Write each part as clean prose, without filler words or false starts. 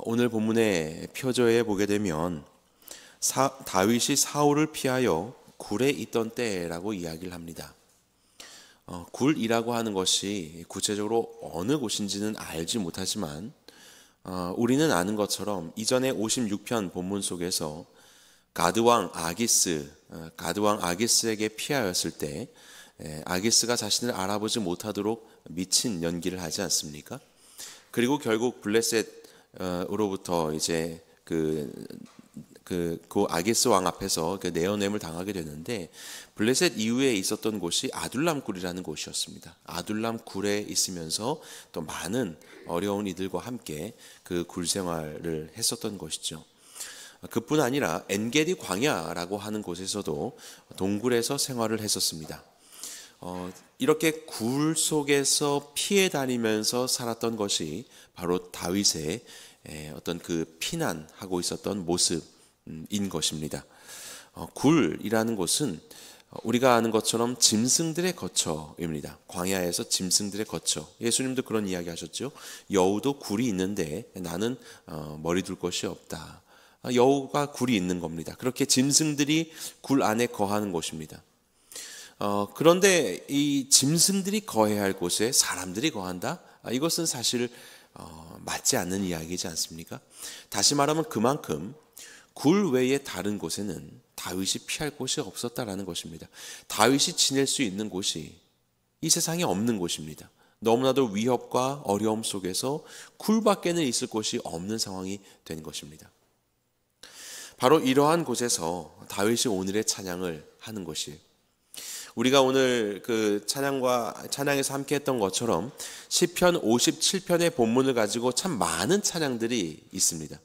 오늘 본문의 표저에 보게 되면 다윗이 사울을 피하여 굴에 있던 때라고 이야기를 합니다. 굴이라고 하는 것이 구체적으로 어느 곳인지는 알지 못하지만 우리는 아는 것처럼 이전에 56편 본문 속에서 가드왕 아기스에게 피하였을 때 아기스가 자신을 알아보지 못하도록 미친 연기를 하지 않습니까? 그리고 결국 블레셋으로부터 이제 그 아기스 왕 앞에서 그 내어냄을 당하게 되는데, 블레셋 이후에 있었던 곳이 아둘람 굴이라는 곳이었습니다. 아둘람 굴에 있으면서 또 많은 어려운 이들과 함께 그 굴 생활을 했었던 것이죠. 그뿐 아니라 엔게디 광야라고 하는 곳에서도 동굴에서 생활을 했었습니다. 이렇게 굴 속에서 피해 다니면서 살았던 것이 바로 다윗의 어떤 그 피난하고 있었던 모습인 것입니다. 굴이라는 곳은 우리가 아는 것처럼 짐승들의 거처입니다. 광야에서 짐승들의 거처. 예수님도 그런 이야기 하셨죠. 여우도 굴이 있는데 나는 머리 둘 곳이 없다. 여우가 굴이 있는 겁니다. 그렇게 짐승들이 굴 안에 거하는 곳입니다. 그런데 이 짐승들이 거해야 할 곳에 사람들이 거한다? 이것은 사실 맞지 않는 이야기이지 않습니까? 다시 말하면 그만큼 굴 외에 다른 곳에는 다윗이 피할 곳이 없었다라는 것입니다. 다윗이 지낼 수 있는 곳이 이 세상에 없는 곳입니다. 너무나도 위협과 어려움 속에서 굴 밖에는 있을 곳이 없는 상황이 된 것입니다. 바로 이러한 곳에서 다윗이 오늘의 찬양을 하는 것이에요. 우리가 오늘 그 찬양에서 함께 했던 것처럼 시편 57편의 본문을 가지고 참 많은 찬양들이 있습니다.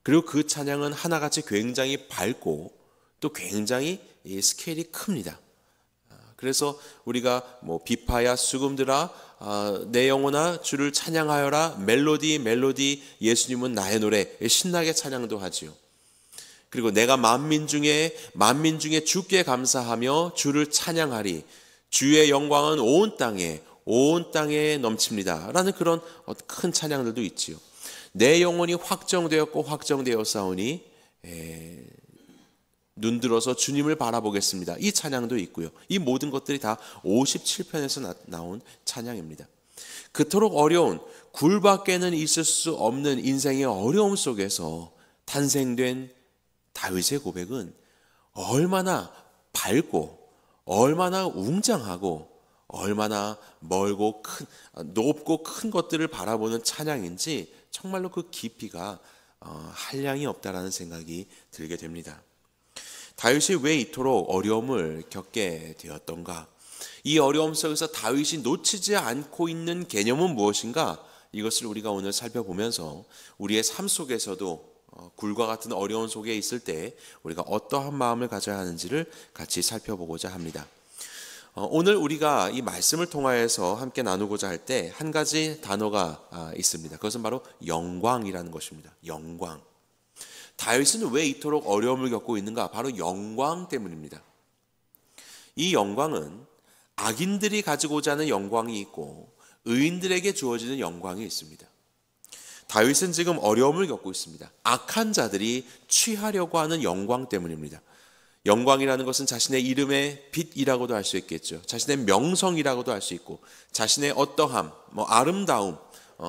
그리고 그 찬양은 하나같이 굉장히 밝고 또 굉장히 스케일이 큽니다. 그래서 우리가 비파야 수금들아 내 영혼아 주를 찬양하여라, 멜로디 예수님은 나의 노래, 신나게 찬양도 하지요. 그리고 내가 만민 중에 주께 감사하며 주를 찬양하리, 주의 영광은 온 땅에 넘칩니다 라는 그런 큰 찬양들도 있지요. 내 영혼이 확정되었사오니 눈들어서 주님을 바라보겠습니다, 이 찬양도 있고요. 이 모든 것들이 다 57편에서 나온 찬양입니다. 그토록 어려운 굴 밖에는 있을 수 없는 인생의 어려움 속에서 탄생된 다윗의 고백은 얼마나 밝고 얼마나 웅장하고 얼마나 멀고 높고 큰 것들을 바라보는 찬양인지 정말로 그 깊이가 한량이 없다라는 생각이 들게 됩니다. 다윗이 왜 이토록 어려움을 겪게 되었던가? 이 어려움 속에서 다윗이 놓치지 않고 있는 개념은 무엇인가? 이것을 우리가 오늘 살펴보면서 우리의 삶 속에서도 굴과 같은 어려운 속에 있을 때 우리가 어떠한 마음을 가져야 하는지를 같이 살펴보고자 합니다. 오늘 우리가 이 말씀을 통하여서 함께 나누고자 할 때 한 가지 단어가 있습니다. 그것은 바로 영광이라는 것입니다. 영광. 다윗은 왜 이토록 어려움을 겪고 있는가? 바로 영광 때문입니다. 이 영광은 악인들이 가지고자 하는 영광이 있고 의인들에게 주어지는 영광이 있습니다. 다윗은 지금 어려움을 겪고 있습니다. 악한 자들이 취하려고 하는 영광 때문입니다. 영광이라는 것은 자신의 이름의 빛이라고도 할 수 있겠죠. 자신의 명성이라고도 할 수 있고, 자신의 어떠함, 아름다움,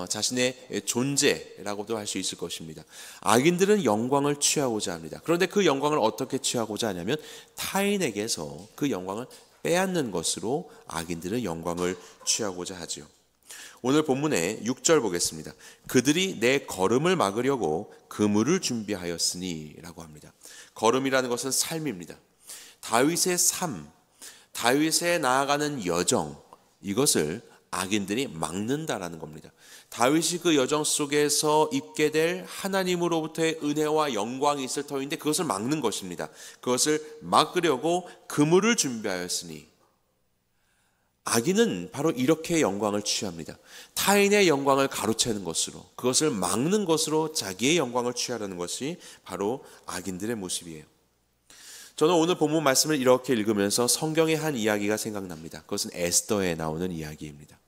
자신의 존재라고도 할 수 있을 것입니다. 악인들은 영광을 취하고자 합니다. 그런데 그 영광을 어떻게 취하고자 하냐면 타인에게서 그 영광을 빼앗는 것으로 악인들은 영광을 취하고자 하죠. 오늘 본문의 6절 보겠습니다. 그들이 내 걸음을 막으려고 그물을 준비하였으니 라고 합니다. 걸음이라는 것은 삶입니다. 다윗의 삶, 다윗의 나아가는 여정, 이것을 악인들이 막는다라는 겁니다. 다윗이 그 여정 속에서 입게 될 하나님으로부터의 은혜와 영광이 있을 터인데 그것을 막는 것입니다. 그것을 막으려고 그물을 준비하였으니, 악인은 바로 이렇게 영광을 취합니다. 타인의 영광을 가로채는 것으로, 그것을 막는 것으로 자기의 영광을 취하려는 것이 바로 악인들의 모습이에요. 저는 오늘 본문 말씀을 이렇게 읽으면서 성경의 한 이야기가 생각납니다. 그것은 에스더에 나오는 이야기입니다.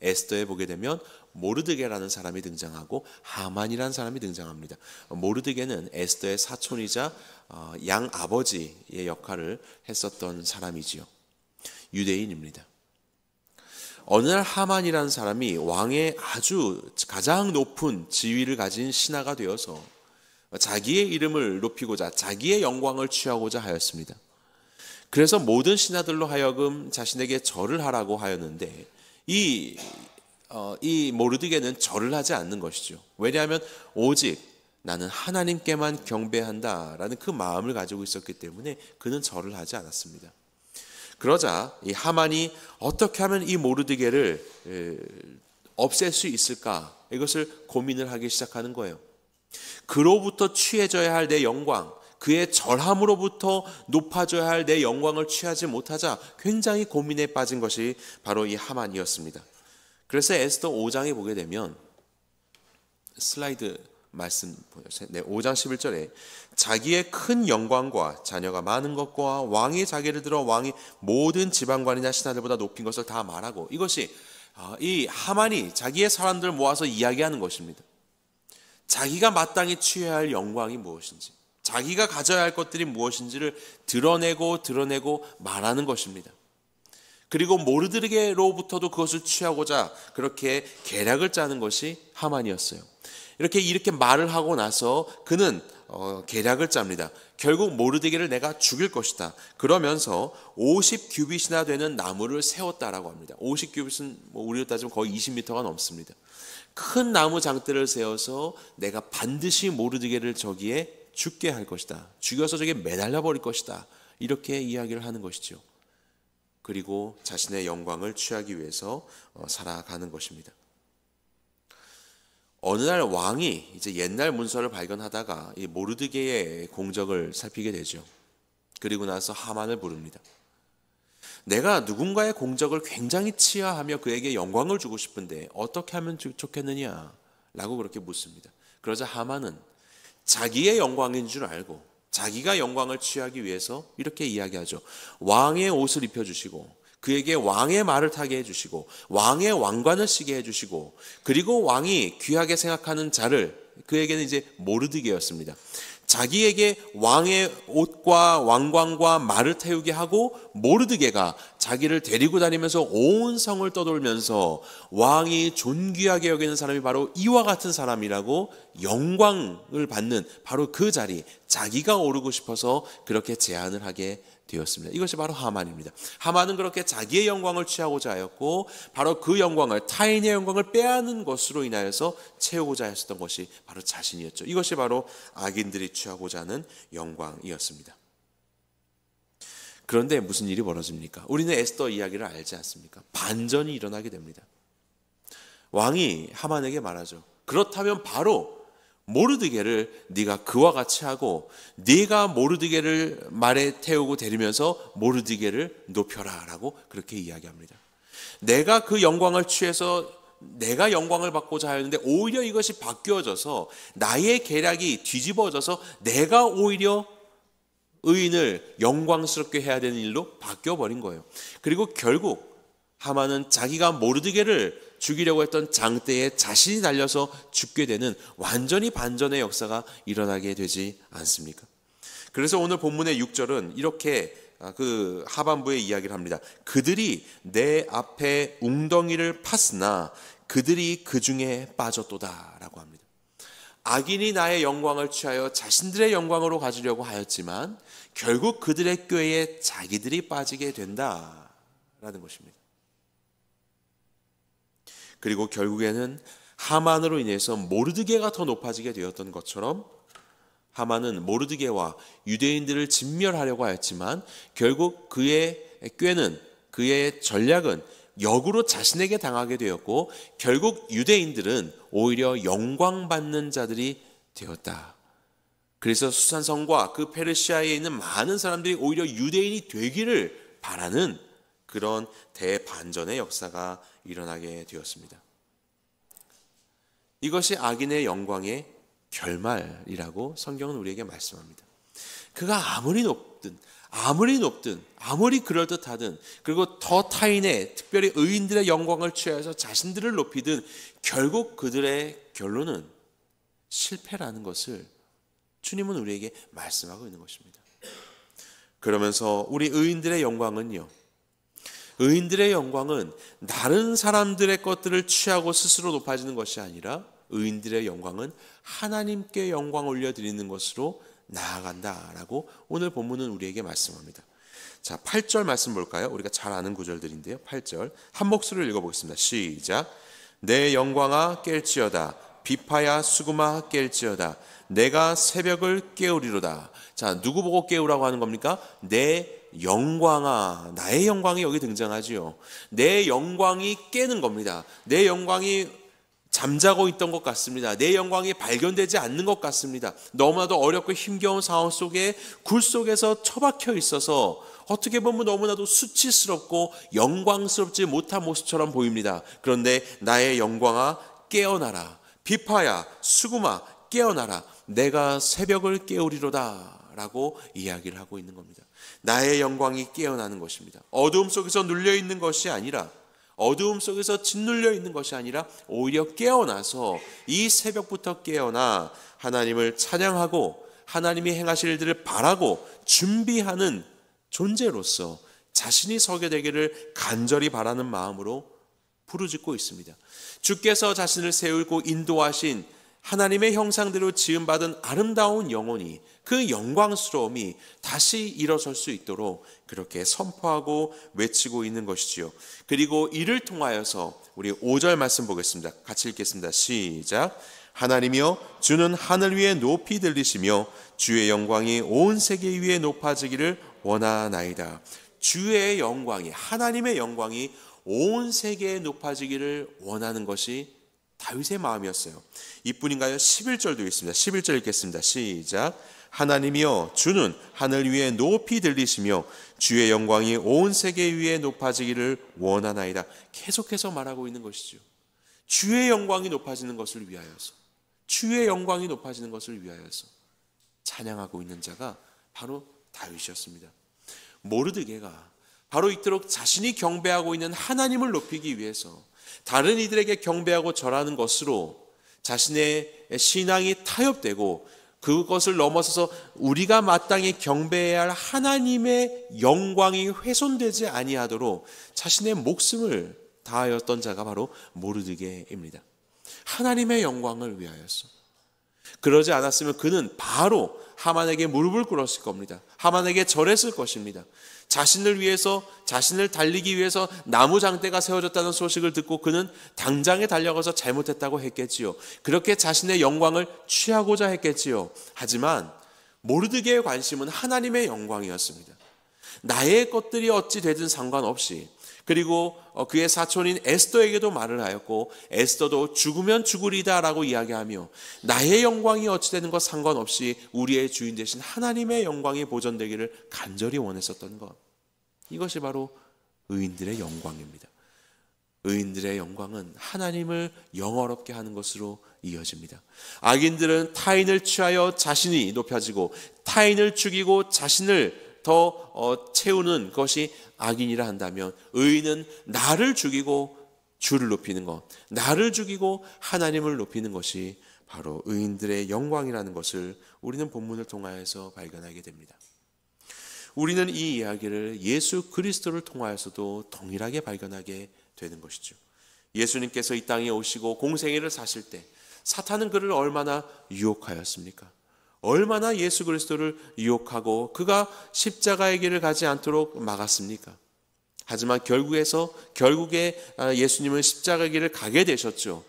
에스더에 보게 되면 모르드게라는 사람이 등장하고 하만이라는 사람이 등장합니다. 모르드게는 에스더의 사촌이자 양 아버지의 역할을 했었던 사람이지요. 유대인입니다. 어느 날 하만이라는 사람이 왕의 아주 가장 높은 지위를 가진 신하가 되어서 자기의 이름을 높이고자 자기의 영광을 취하고자 하였습니다. 그래서 모든 신하들로 하여금 자신에게 절을 하라고 하였는데 이 모르드게는 절을 하지 않는 것이죠. 왜냐하면 오직 나는 하나님께만 경배한다라는 그 마음을 가지고 있었기 때문에 그는 절을 하지 않았습니다. 그러자 이 하만이 어떻게 하면 이 모르드게를 없앨 수 있을까, 이것을 고민을 하기 시작하는 거예요. 그로부터 취해져야 할 내 영광, 그의 절함으로부터 높아져야 할 내 영광을 취하지 못하자 굉장히 고민에 빠진 것이 바로 이 하만이었습니다. 그래서 에스더 5장에 보게 되면 슬라이드 말씀 보여주세요. 5장 11절에 자기의 큰 영광과 자녀가 많은 것과 왕이 자기를 들어 왕이 모든 지방관이나 신하들보다 높인 것을 다 말하고, 이것이 이 하만이 자기의 사람들을 모아서 이야기하는 것입니다. 자기가 마땅히 취해야 할 영광이 무엇인지, 자기가 가져야 할 것들이 무엇인지를 드러내고 말하는 것입니다. 그리고 모르드게로부터도 그것을 취하고자 그렇게 계략을 짜는 것이 하만이었어요. 이렇게 말을 하고 나서 그는 계략을 짭니다. 결국 모르드게를 내가 죽일 것이다. 그러면서 50규빗이나 되는 나무를 세웠다라고 합니다. 50규빗은 우리로 따지면 거의 20m가 넘습니다. 큰 나무 장대를 세워서 내가 반드시 모르드게를 저기에 죽게 할 것이다. 죽여서 저기에 매달려 버릴 것이다. 이렇게 이야기를 하는 것이죠. 그리고 자신의 영광을 취하기 위해서 살아가는 것입니다. 어느 날 왕이 이제 옛날 문서를 발견하다가 이 모르드게의 공적을 살피게 되죠. 그리고 나서 하만을 부릅니다. 내가 누군가의 공적을 굉장히 치하하며 그에게 영광을 주고 싶은데 어떻게 하면 좋겠느냐? 라고 그렇게 묻습니다. 그러자 하만은 자기의 영광인 줄 알고 자기가 영광을 취하기 위해서 이렇게 이야기하죠. 왕의 옷을 입혀주시고 그에게 왕의 말을 타게 해주시고 왕의 왕관을 쓰게 해주시고, 그리고 왕이 귀하게 생각하는 자를, 그에게는 이제 모르드게였습니다. 자기에게 왕의 옷과 왕관과 말을 태우게 하고 모르드게가 자기를 데리고 다니면서 온 성을 떠돌면서 왕이 존귀하게 여기는 사람이 바로 이와 같은 사람이라고 영광을 받는 바로 그 자리, 자기가 오르고 싶어서 그렇게 제안을 하게 되었습니다. 이것이 바로 하만입니다. 하만은 그렇게 자기의 영광을 취하고자 하였고 바로 그 영광을, 타인의 영광을 빼앗는 것으로 인하여서 채우고자 했었던 것이 바로 자신이었죠. 이것이 바로 악인들이 취하고자 하는 영광이었습니다. 그런데 무슨 일이 벌어집니까? 우리는 에스더 이야기를 알지 않습니까? 반전이 일어나게 됩니다. 왕이 하만에게 말하죠. 그렇다면 바로 모르드게를 네가 그와 같이 하고 네가 모르드게를 말에 태우고 데리면서 모르드게를 높여라 라고 그렇게 이야기합니다. 내가 그 영광을 취해서 내가 영광을 받고자 하였는데 오히려 이것이 바뀌어져서 나의 계략이 뒤집어져서 내가 오히려 의인을 영광스럽게 해야 되는 일로 바뀌어버린 거예요. 그리고 결국 하만은 자기가 모르드게를 죽이려고 했던 장대에 자신이 달려서 죽게 되는 완전히 반전의 역사가 일어나게 되지 않습니까? 그래서 오늘 본문의 6절은 이렇게 그 하반부에 이야기를 합니다. 그들이 내 앞에 웅덩이를 팠으나 그들이 그 중에 빠졌도다 라고 합니다. 악인이 나의 영광을 취하여 자신들의 영광으로 가지려고 하였지만 결국 그들의 꾀에 자기들이 빠지게 된다라는 것입니다. 그리고 결국에는 하만으로 인해서 모르드게가 더 높아지게 되었던 것처럼 하만은 모르드게와 유대인들을 진멸하려고 하였지만 결국 그의 꾀는, 그의 전략은 역으로 자신에게 당하게 되었고 결국 유대인들은 오히려 영광받는 자들이 되었다. 그래서 수산성과 그 페르시아에 있는 많은 사람들이 오히려 유대인이 되기를 바라는 그런 대반전의 역사가 일어나게 되었습니다. 이것이 악인의 영광의 결말이라고 성경은 우리에게 말씀합니다. 그가 아무리 높든 아무리 그럴듯하든 그리고 더 타인의 특별히 의인들의 영광을 취하여서 자신들을 높이든 결국 그들의 결론은 실패라는 것을 주님은 우리에게 말씀하고 있는 것입니다. 그러면서 우리 의인들의 영광은요, 의인들의 영광은 다른 사람들의 것들을 취하고 스스로 높아지는 것이 아니라 의인들의 영광은 하나님께 영광 올려드리는 것으로 나아간다라고 오늘 본문은 우리에게 말씀합니다. 자, 8절 말씀 볼까요? 우리가 잘 아는 구절들인데요. 8절 한 목소리를 읽어보겠습니다. 시작. 내 영광아 깰지어다. 비파야 수구마 깰지어다. 내가 새벽을 깨우리로다. 자, 누구 보고 깨우라고 하는 겁니까? 내 영광아. 나의 영광이 여기 등장하지요. 내 영광이 깨는 겁니다. 내 영광이 잠자고 있던 것 같습니다. 내 영광이 발견되지 않는 것 같습니다. 너무나도 어렵고 힘겨운 상황 속에 굴 속에서 처박혀 있어서 어떻게 보면 너무나도 수치스럽고 영광스럽지 못한 모습처럼 보입니다. 그런데 나의 영광아 깨어나라. 비파야 수구마 깨어나라. 내가 새벽을 깨우리로다 라고 이야기를 하고 있는 겁니다. 나의 영광이 깨어나는 것입니다. 어두움 속에서 눌려있는 것이 아니라, 어두움 속에서 짓눌려 있는 것이 아니라 오히려 깨어나서 이 새벽부터 깨어나 하나님을 찬양하고 하나님이 행하실 일들을 바라고 준비하는 존재로서 자신이 서게 되기를 간절히 바라는 마음으로 부르짖고 있습니다. 주께서 자신을 세우고 인도하신 하나님의 형상대로 지음받은 아름다운 영혼이, 그 영광스러움이 다시 일어설 수 있도록 그렇게 선포하고 외치고 있는 것이지요. 그리고 이를 통하여서 우리 5절 말씀 보겠습니다. 같이 읽겠습니다. 시작. 하나님이여 주는 하늘 위에 높이 들리시며 주의 영광이 온 세계 위에 높아지기를 원하나이다. 주의 영광이, 하나님의 영광이 온 세계에 높아지기를 원하는 것이 다윗의 마음이었어요. 이뿐인가요? 11절도 있습니다. 11절 읽겠습니다. 시작. 하나님이여 주는 하늘 위에 높이 들리시며 주의 영광이 온 세계 위에 높아지기를 원하나이다. 계속해서 말하고 있는 것이죠. 주의 영광이 높아지는 것을 위하여서, 주의 영광이 높아지는 것을 위하여서 찬양하고 있는 자가 바로 다윗이었습니다. 모르드게가 바로 이토록 자신이 경배하고 있는 하나님을 높이기 위해서 다른 이들에게 경배하고 절하는 것으로 자신의 신앙이 타협되고 그것을 넘어서서 우리가 마땅히 경배해야 할 하나님의 영광이 훼손되지 아니하도록 자신의 목숨을 다하였던 자가 바로 모르드게입니다. 하나님의 영광을 위하여서. 그러지 않았으면 그는 바로 하만에게 무릎을 꿇었을 겁니다. 하만에게 절했을 것입니다. 자신을 위해서, 자신을 달리기 위해서 나무 장대가 세워졌다는 소식을 듣고 그는 당장에 달려가서 잘못했다고 했겠지요. 그렇게 자신의 영광을 취하고자 했겠지요. 하지만 모르드게의 관심은 하나님의 영광이었습니다. 나의 것들이 어찌 되든 상관없이, 그리고 그의 사촌인 에스더에게도 말을 하였고 에스더도 죽으면 죽으리다 라고 이야기하며 나의 영광이 어찌 되는 것 상관없이 우리의 주인 되신 하나님의 영광이 보존되기를 간절히 원했었던 것, 이것이 바로 의인들의 영광입니다. 의인들의 영광은 하나님을 영어롭게 하는 것으로 이어집니다. 악인들은 타인을 취하여 자신이 높여지고 타인을 죽이고 자신을 더 채우는 것이 악인이라 한다면, 의인은 나를 죽이고 주를 높이는 것, 나를 죽이고 하나님을 높이는 것이 바로 의인들의 영광이라는 것을 우리는 본문을 통하여서 발견하게 됩니다. 우리는 이 이야기를 예수 그리스도를 통하여서도 동일하게 발견하게 되는 것이죠. 예수님께서 이 땅에 오시고 공생애를 사실 때 사탄은 그를 얼마나 유혹하였습니까? 얼마나 예수 그리스도를 유혹하고 그가 십자가의 길을 가지 않도록 막았습니까? 하지만 결국에 예수님은 십자가의 길을 가게 되셨죠.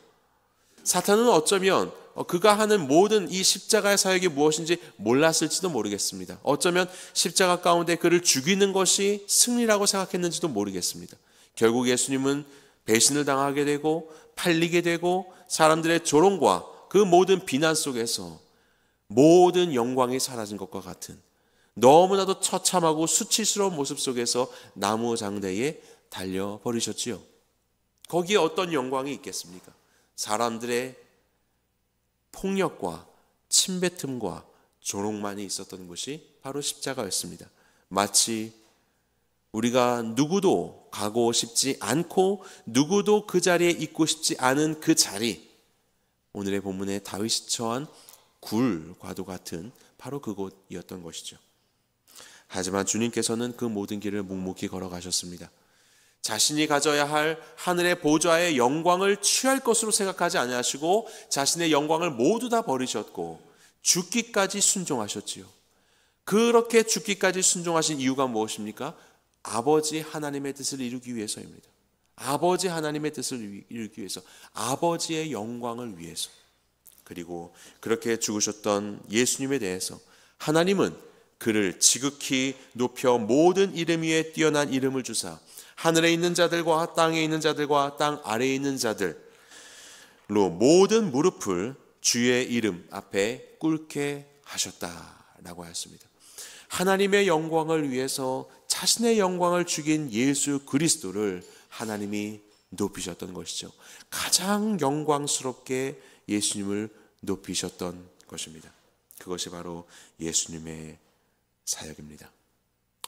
사탄은 어쩌면 그가 하는 모든 이 십자가의 사역이 무엇인지 몰랐을지도 모르겠습니다. 어쩌면 십자가 가운데 그를 죽이는 것이 승리라고 생각했는지도 모르겠습니다. 결국 예수님은 배신을 당하게 되고 팔리게 되고 사람들의 조롱과 그 모든 비난 속에서 모든 영광이 사라진 것과 같은 너무나도 처참하고 수치스러운 모습 속에서 나무 장대에 달려버리셨지요. 거기에 어떤 영광이 있겠습니까? 사람들의 폭력과 침뱉음과 조롱만이 있었던 곳이 바로 십자가였습니다. 마치 우리가 누구도 가고 싶지 않고 누구도 그 자리에 있고 싶지 않은 그 자리, 오늘의 본문에 다윗이 처한 굴과도 같은 바로 그곳이었던 것이죠. 하지만 주님께서는 그 모든 길을 묵묵히 걸어가셨습니다. 자신이 가져야 할 하늘의 보좌의 영광을 취할 것으로 생각하지 아니하시고 자신의 영광을 모두 다 버리셨고 죽기까지 순종하셨지요. 그렇게 죽기까지 순종하신 이유가 무엇입니까? 아버지 하나님의 뜻을 이루기 위해서입니다. 아버지 하나님의 뜻을 이루기 위해서, 아버지의 영광을 위해서. 그리고 그렇게 죽으셨던 예수님에 대해서 하나님은 그를 지극히 높여 모든 이름 위에 뛰어난 이름을 주사 하늘에 있는 자들과 땅에 있는 자들과 땅 아래에 있는 자들로 모든 무릎을 주의 이름 앞에 꿇게 하셨다라고 하였습니다. 하나님의 영광을 위해서 자신의 영광을 죽인 예수 그리스도를 하나님이 높이셨던 것이죠. 가장 영광스럽게 예수님을 높이셨던 것입니다. 그것이 바로 예수님의 사역입니다.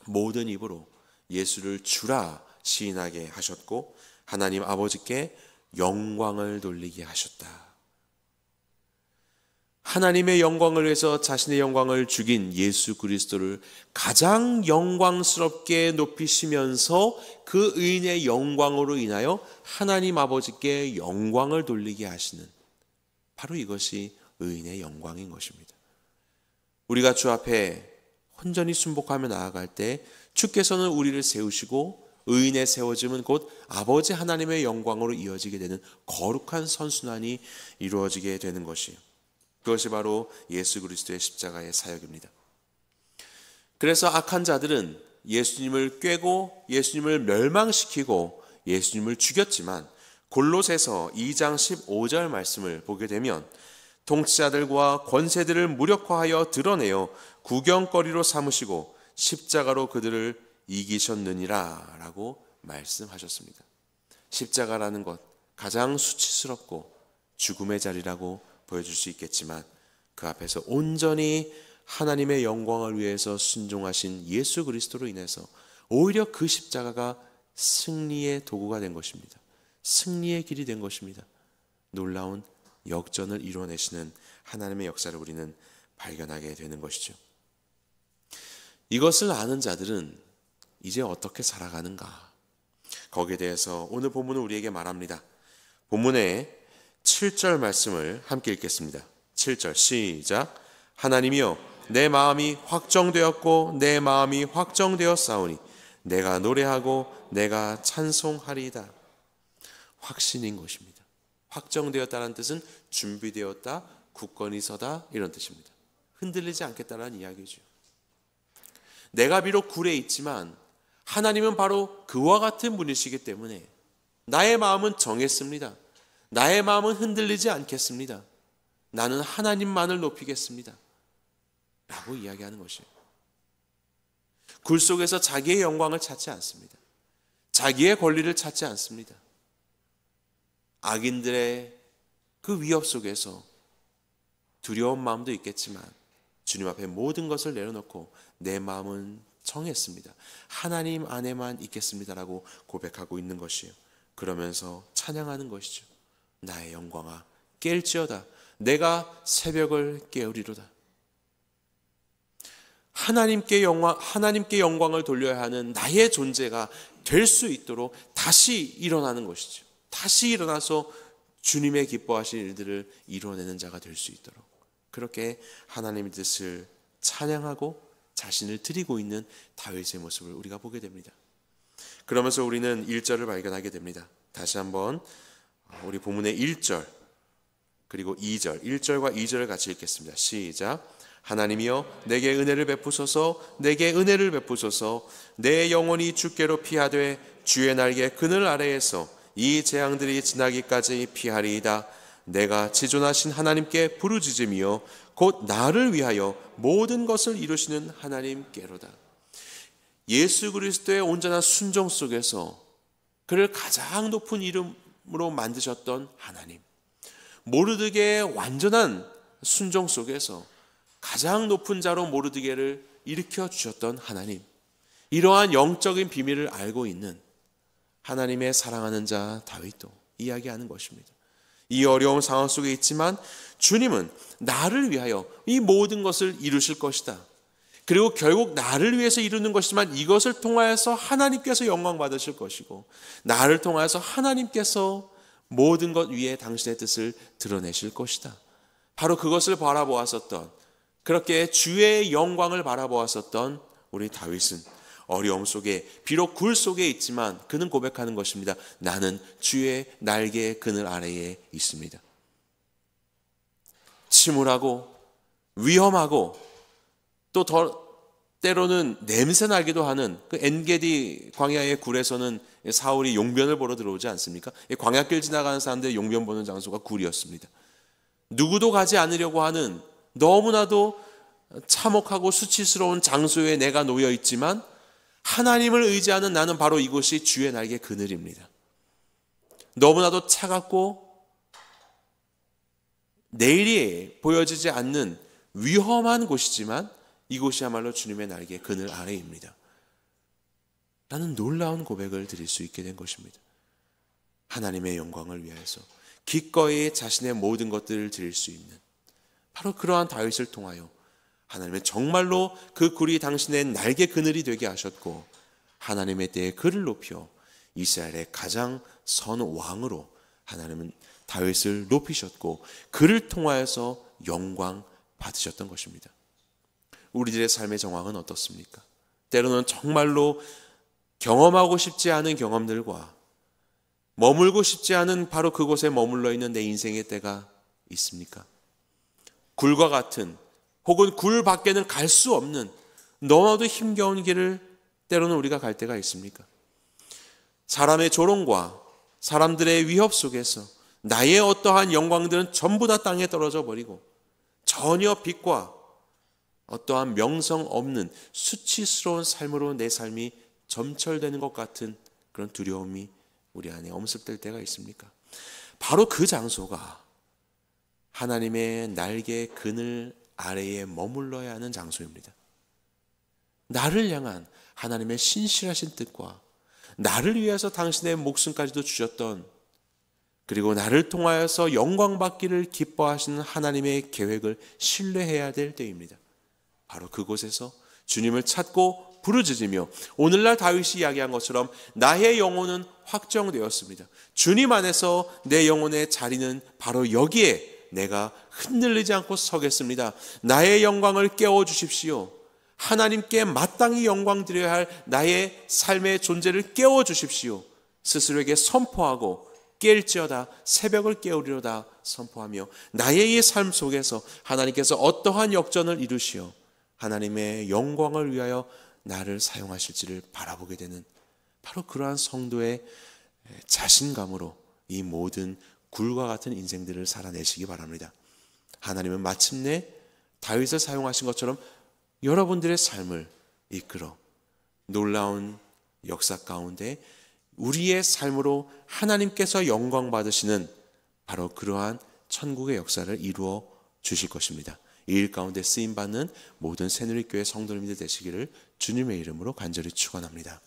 모든 입으로 예수를 주라 시인하게 하셨고 하나님 아버지께 영광을 돌리게 하셨다. 하나님의 영광을 위해서 자신의 영광을 죽인 예수 그리스도를 가장 영광스럽게 높이시면서 그 의인의 영광으로 인하여 하나님 아버지께 영광을 돌리게 하시는, 바로 이것이 의인의 영광인 것입니다. 우리가 주 앞에 혼전히 순복하며 나아갈 때 주께서는 우리를 세우시고 의인의 세워짐은 곧 아버지 하나님의 영광으로 이어지게 되는 거룩한 선순환이 이루어지게 되는 것이에요. 그것이 바로 예수 그리스도의 십자가의 사역입니다. 그래서 악한 자들은 예수님을 꾀고 예수님을 멸망시키고 예수님을 죽였지만 골로새서 2장 15절 말씀을 보게 되면 통치자들과 권세들을 무력화하여 드러내어 구경거리로 삼으시고 십자가로 그들을 이기셨느니라 라고 말씀하셨습니다. 십자가라는 것, 가장 수치스럽고 죽음의 자리라고 보여줄 수 있겠지만 그 앞에서 온전히 하나님의 영광을 위해서 순종하신 예수 그리스도로 인해서 오히려 그 십자가가 승리의 도구가 된 것입니다. 승리의 길이 된 것입니다. 놀라운 역전을 이뤄내시는 하나님의 역사를 우리는 발견하게 되는 것이죠. 이것을 아는 자들은 이제 어떻게 살아가는가? 거기에 대해서 오늘 본문은 우리에게 말합니다. 본문의 7절 말씀을 함께 읽겠습니다. 7절 시작. 하나님이여 내 마음이 확정되었고 내 마음이 확정되었사오니 내가 노래하고 내가 찬송하리이다. 확신인 것입니다. 확정되었다는 뜻은 준비되었다, 굳건히 서다 이런 뜻입니다. 흔들리지 않겠다는 이야기죠. 내가 비록 굴에 있지만 하나님은 바로 그와 같은 분이시기 때문에 나의 마음은 정했습니다. 나의 마음은 흔들리지 않겠습니다. 나는 하나님만을 높이겠습니다. 라고 이야기하는 것이에요. 굴 속에서 자기의 영광을 찾지 않습니다. 자기의 권리를 찾지 않습니다. 악인들의 그 위협 속에서 두려운 마음도 있겠지만 주님 앞에 모든 것을 내려놓고 내 마음은 정했습니다. 하나님 안에만 있겠습니다라고 고백하고 있는 것이에요. 그러면서 찬양하는 것이죠. 나의 영광아 깰지어다. 내가 새벽을 깨우리로다. 하나님께 영광을 돌려야 하는 나의 존재가 될 수 있도록 다시 일어나는 것이죠. 다시 일어나서 주님의 기뻐하신 일들을 이루어내는 자가 될 수 있도록 그렇게 하나님의 뜻을 찬양하고 자신을 드리고 있는 다윗의 모습을 우리가 보게 됩니다. 그러면서 우리는 1절을 발견하게 됩니다. 다시 한번 우리 본문의 1절 그리고 2절, 1절과 2절을 같이 읽겠습니다. 시작. 하나님이여 내게 은혜를 베푸소서, 내게 은혜를 베푸소서. 내 영혼이 주께로 피하되 주의 날개 그늘 아래에서 이 재앙들이 지나기까지 피하리이다. 내가 지존하신 하나님께 부르짖으며 곧 나를 위하여 모든 것을 이루시는 하나님께로다. 예수 그리스도의 온전한 순종 속에서 그를 가장 높은 이름으로 만드셨던 하나님, 모르드게의 완전한 순종 속에서 가장 높은 자로 모르드게를 일으켜 주셨던 하나님, 이러한 영적인 비밀을 알고 있는 하나님의 사랑하는 자 다윗도 이야기하는 것입니다. 이 어려운 상황 속에 있지만 주님은 나를 위하여 이 모든 것을 이루실 것이다. 그리고 결국 나를 위해서 이루는 것이지만 이것을 통하여서 하나님께서 영광 받으실 것이고, 나를 통하여서 하나님께서 모든 것 위에 당신의 뜻을 드러내실 것이다. 바로 그것을 바라보았었던, 그렇게 주의 영광을 바라보았었던 우리 다윗은 어려움 속에, 비록 굴 속에 있지만 그는 고백하는 것입니다. 나는 주의 날개의 그늘 아래에 있습니다. 침울하고 위험하고 또 때로는 냄새 나기도 하는 그 엔게디 광야의 굴에서는 사울이 용변을 보러 들어오지 않습니까? 광야길 지나가는 사람들의 용변 보는 장소가 굴이었습니다. 누구도 가지 않으려고 하는 너무나도 참혹하고 수치스러운 장소에 내가 놓여 있지만 하나님을 의지하는 나는 바로 이곳이 주의 날개 그늘입니다. 너무나도 차갑고 내일이 보여지지 않는 위험한 곳이지만 이곳이야말로 주님의 날개 그늘 아래입니다. 라는 놀라운 고백을 드릴 수 있게 된 것입니다. 하나님의 영광을 위하여서 기꺼이 자신의 모든 것들을 드릴 수 있는, 바로 그러한 다윗을 통하여 하나님은 정말로 그 굴이 당신의 날개 그늘이 되게 하셨고, 하나님의 때에 그를 높여 이스라엘의 가장 선 왕으로 하나님은 다윗을 높이셨고 그를 통하여서 영광 받으셨던 것입니다. 우리들의 삶의 정황은 어떻습니까? 때로는 정말로 경험하고 싶지 않은 경험들과 머물고 싶지 않은 바로 그곳에 머물러 있는 내 인생의 때가 있습니까? 굴과 같은, 혹은 굴 밖에는 갈 수 없는 너무나도 힘겨운 길을 때로는 우리가 갈 때가 있습니까? 사람의 조롱과 사람들의 위협 속에서 나의 어떠한 영광들은 전부 다 땅에 떨어져 버리고 전혀 빛과 어떠한 명성 없는 수치스러운 삶으로 내 삶이 점철되는 것 같은 그런 두려움이 우리 안에 엄습될 때가 있습니까? 바로 그 장소가 하나님의 날개 그늘 아래에 머물러야 하는 장소입니다. 나를 향한 하나님의 신실하신 뜻과 나를 위해서 당신의 목숨까지도 주셨던, 그리고 나를 통하여서 영광 받기를 기뻐하시는 하나님의 계획을 신뢰해야 될 때입니다. 바로 그곳에서 주님을 찾고 부르짖으며 오늘날 다윗이 이야기한 것처럼 나의 영혼은 확정되었습니다. 주님 안에서 내 영혼의 자리는 바로 여기에 내가 흔들리지 않고 서겠습니다. 나의 영광을 깨워주십시오. 하나님께 마땅히 영광 드려야 할 나의 삶의 존재를 깨워주십시오. 스스로에게 선포하고 깰지어다 새벽을 깨우리로다 선포하며 나의 이 삶 속에서 하나님께서 어떠한 역전을 이루시어 하나님의 영광을 위하여 나를 사용하실지를 바라보게 되는 바로 그러한 성도의 자신감으로 이 모든 굴과 같은 인생들을 살아내시기 바랍니다. 하나님은 마침내 다윗을 사용하신 것처럼 여러분들의 삶을 이끌어 놀라운 역사 가운데 우리의 삶으로 하나님께서 영광 받으시는 바로 그러한 천국의 역사를 이루어 주실 것입니다. 이 일 가운데 쓰임받는 모든 새누리교회 성도님들 되시기를 주님의 이름으로 간절히 축원합니다.